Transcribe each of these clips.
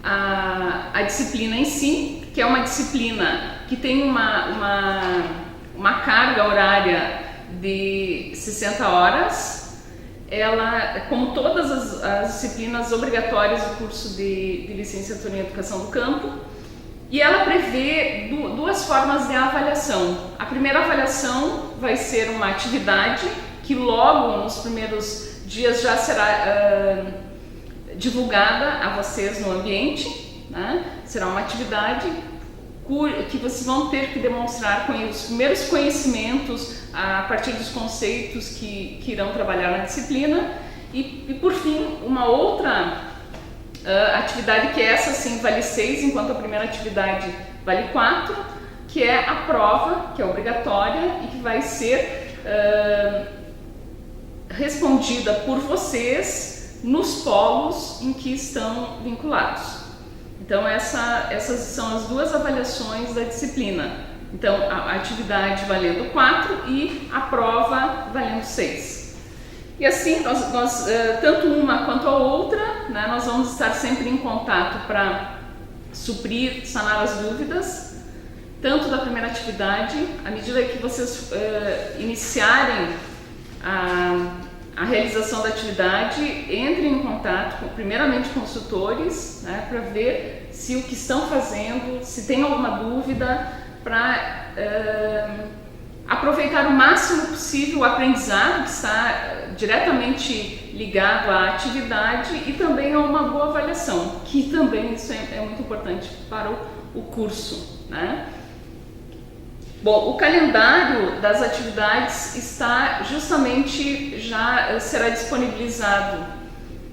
a disciplina em si, que é uma disciplina que tem uma carga horária de 60 horas. Ela, como todas as disciplinas obrigatórias do curso de licenciatura em Educação do Campo, e ela prevê duas formas de avaliação. A primeira avaliação vai ser uma atividade que logo nos primeiros dias já será divulgada a vocês no ambiente, né? Será uma atividade que vocês vão ter que demonstrar com os primeiros conhecimentos a partir dos conceitos que irão trabalhar na disciplina, e por fim uma outra atividade que essa sim vale 6, enquanto a primeira atividade vale 4, que é a prova, que é obrigatória e que vai ser respondida por vocês nos polos em que estão vinculados. Então essas são as duas avaliações da disciplina. Então a atividade valendo 4 e a prova valendo 6. E assim, nós tanto uma quanto a outra, né, nós vamos estar sempre em contato para suprir, sanar as dúvidas, tanto da primeira atividade, à medida que vocês iniciarem a realização da atividade, entrem em contato primeiramente com os tutores, né, para ver se o que estão fazendo, se tem alguma dúvida, para aproveitar o máximo possível o aprendizado que está diretamente ligado à atividade e também a uma boa avaliação, que também isso é muito importante para o curso, né? Bom, o calendário das atividades está justamente, já será disponibilizado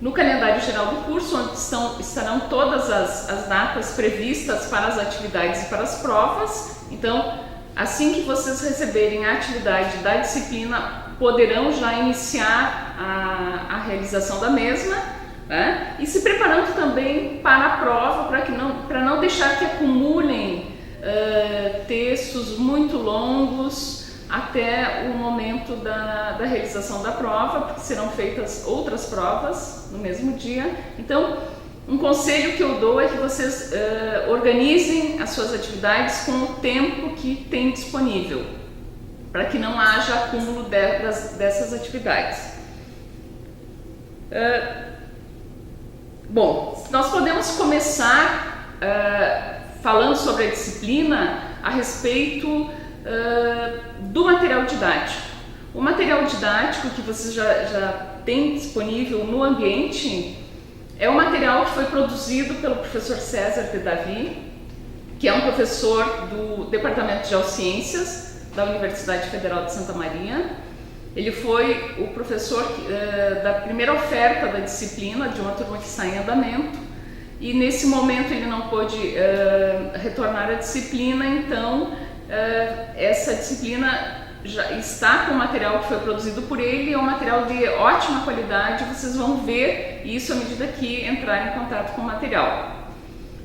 no calendário geral do curso, onde estarão todas as datas previstas para as atividades e para as provas. Então, assim que vocês receberem a atividade da disciplina, poderão já iniciar a realização da mesma, né? E se preparando também para a prova, para não deixar que acumulem textos muito longos até o momento da realização da prova, porque serão feitas outras provas no mesmo dia. Então, um conselho que eu dou é que vocês organizem as suas atividades com o tempo que tem disponível, para que não haja acúmulo dessas atividades. Bom, nós podemos começar falando sobre a disciplina a respeito do material didático. O material didático que vocês já têm disponível no ambiente é um material que foi produzido pelo professor César de Davi, que é um professor do Departamento de Geociências da Universidade Federal de Santa Maria. Ele foi o professor da primeira oferta da disciplina, de uma turma que está em andamento, e nesse momento ele não pôde retornar à disciplina, então essa disciplina já está com o material que foi produzido por ele, é um material de ótima qualidade, vocês vão ver isso à medida que entrarem em contato com o material.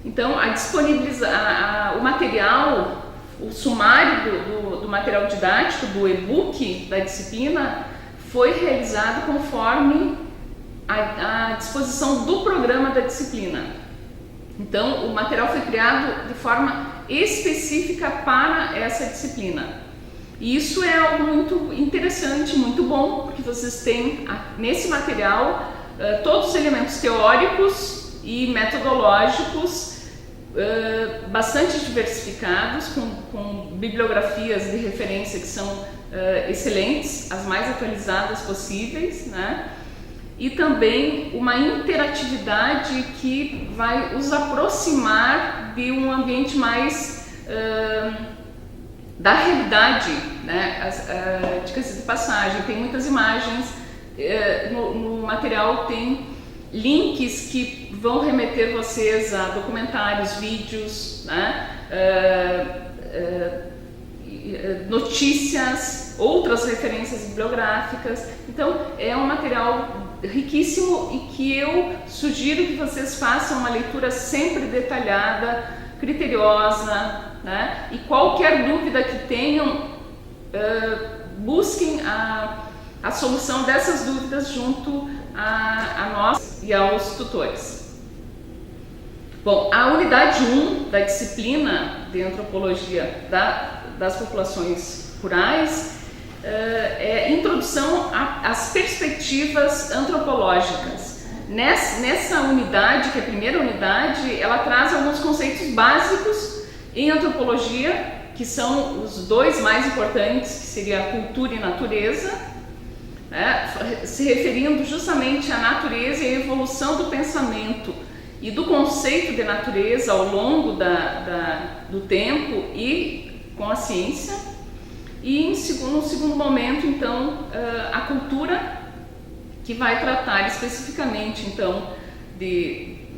Então, o material, o sumário do material didático, do e-book da disciplina, foi realizado conforme a disposição do programa da disciplina. Então, o material foi criado de forma específica para essa disciplina. E isso é algo muito interessante, muito bom, porque vocês têm nesse material todos os elementos teóricos e metodológicos bastante diversificados, com bibliografias de referência que são excelentes, as mais atualizadas possíveis, né? E também uma interatividade que vai os aproximar de um ambiente mais da realidade, né? Dicas de passagem, tem muitas imagens, no material tem links que vão remeter vocês a documentários, vídeos, né? Notícias, outras referências bibliográficas. Então é um material riquíssimo e que eu sugiro que vocês façam uma leitura sempre detalhada, criteriosa, né? E qualquer dúvida que tenham, busquem a solução dessas dúvidas junto a nós e aos tutores. Bom, a unidade 1 da disciplina de antropologia das populações rurais é introdução às perspectivas antropológicas. Nessa unidade, que é a primeira unidade, ela traz alguns conceitos básicos em antropologia, que são os dois mais importantes, que seria a cultura e natureza, se referindo justamente à natureza e à evolução do pensamento e do conceito de natureza ao longo do tempo e com a ciência. E no segundo momento, então, a cultura, que vai tratar especificamente, então,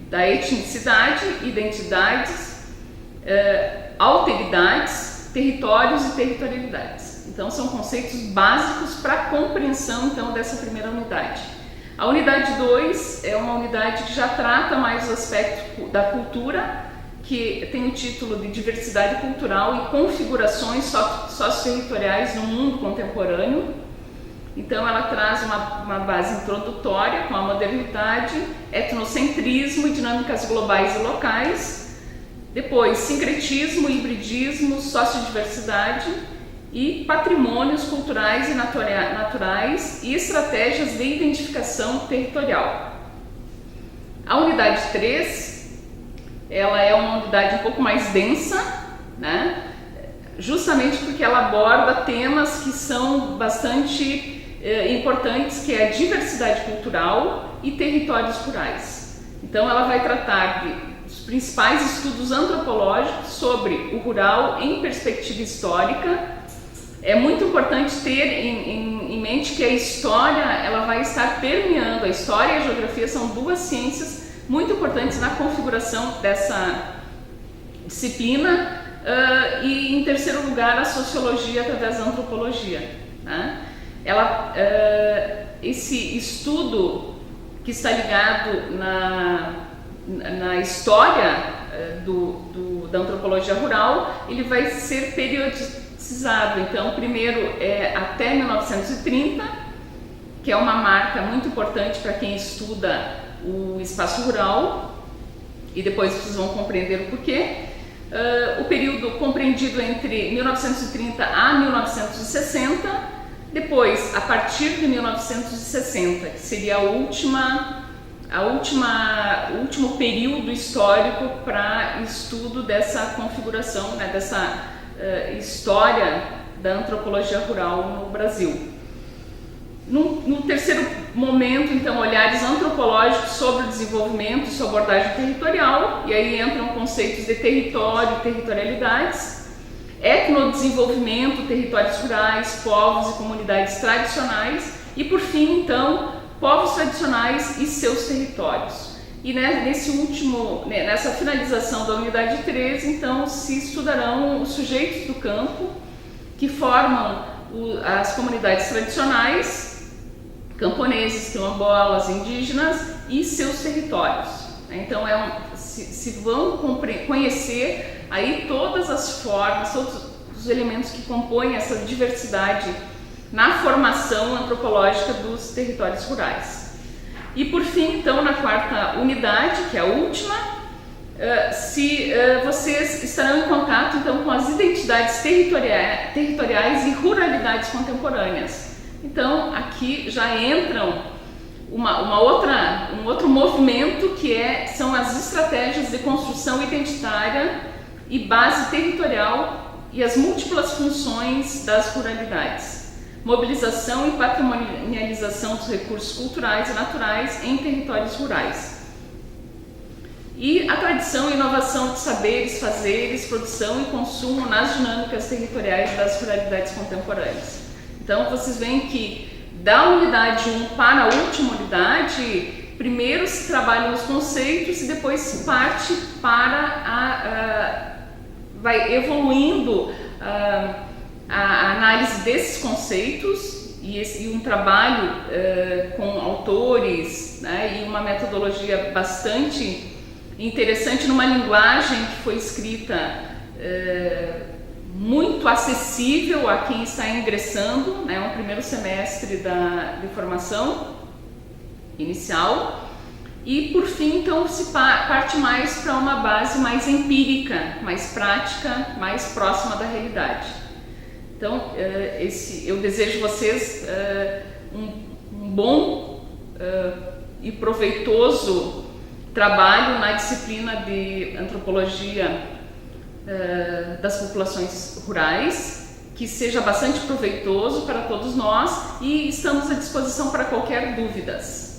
da etnicidade, identidades, alteridades, territórios e territorialidades. Então, são conceitos básicos para a compreensão, então, dessa primeira unidade. A unidade 2 é uma unidade que já trata mais o aspecto da cultura, que tem o título de Diversidade Cultural e Configurações Socioterritoriais no Mundo Contemporâneo. Então, ela traz uma base introdutória com a modernidade, etnocentrismo e dinâmicas globais e locais. Depois, sincretismo, hibridismo, sociodiversidade e patrimônios culturais e naturais e estratégias de identificação territorial. A unidade 3, ela é uma unidade um pouco mais densa, né? Justamente porque ela aborda temas que são bastante importantes, que é a diversidade cultural e territórios rurais. Então, ela vai tratar dos principais estudos antropológicos sobre o rural em perspectiva histórica. É muito importante ter em mente que a história ela vai estar permeando. A história e a geografia são duas ciências muito importantes na configuração dessa disciplina, e em terceiro lugar a sociologia através da antropologia, né? Esse estudo que está ligado na história da antropologia rural, ele vai ser periodizado. Então, primeiro é até 1930, que é uma marca muito importante para quem estuda o espaço rural, e depois vocês vão compreender o porquê. O período compreendido entre 1930 a 1960, depois a partir de 1960, que seria o último período histórico para estudo dessa configuração, né, dessa história da antropologia rural no Brasil. No terceiro momento, então, olhares antropológicos sobre o desenvolvimento e sua abordagem territorial, e aí entram conceitos de território e territorialidades, etnodesenvolvimento, territórios rurais, povos e comunidades tradicionais, e por fim, então, povos tradicionais e seus territórios. E nessa finalização da unidade 13, então, se estudarão os sujeitos do campo que formam as comunidades tradicionais, camponeses, quilombolas, indígenas e seus territórios. Então, se vão conhecer aí todas as formas, todos os elementos que compõem essa diversidade na formação antropológica dos territórios rurais. E por fim, então, na quarta unidade, que é a última, vocês estarão em contato então com as identidades territoriais e ruralidades contemporâneas. Então, aqui já entram um outro movimento que são as estratégias de construção identitária e base territorial e as múltiplas funções das ruralidades, mobilização e patrimonialização dos recursos culturais e naturais em territórios rurais. E a tradição e inovação de saberes, fazeres, produção e consumo nas dinâmicas territoriais das ruralidades contemporâneas. Então, vocês veem que da unidade 1 para a última unidade, primeiro se trabalham os conceitos e depois se parte vai evoluindo a análise desses conceitos e um trabalho com autores, né, e uma metodologia bastante interessante numa linguagem que foi escrita muito acessível a quem está ingressando, né, um primeiro semestre de formação inicial. E por fim, então, se parte mais para uma base mais empírica, mais prática, mais próxima da realidade. Então, eu desejo a vocês um bom e proveitoso trabalho na disciplina de antropologia das populações rurais, que seja bastante proveitoso para todos nós, e estamos à disposição para qualquer dúvidas.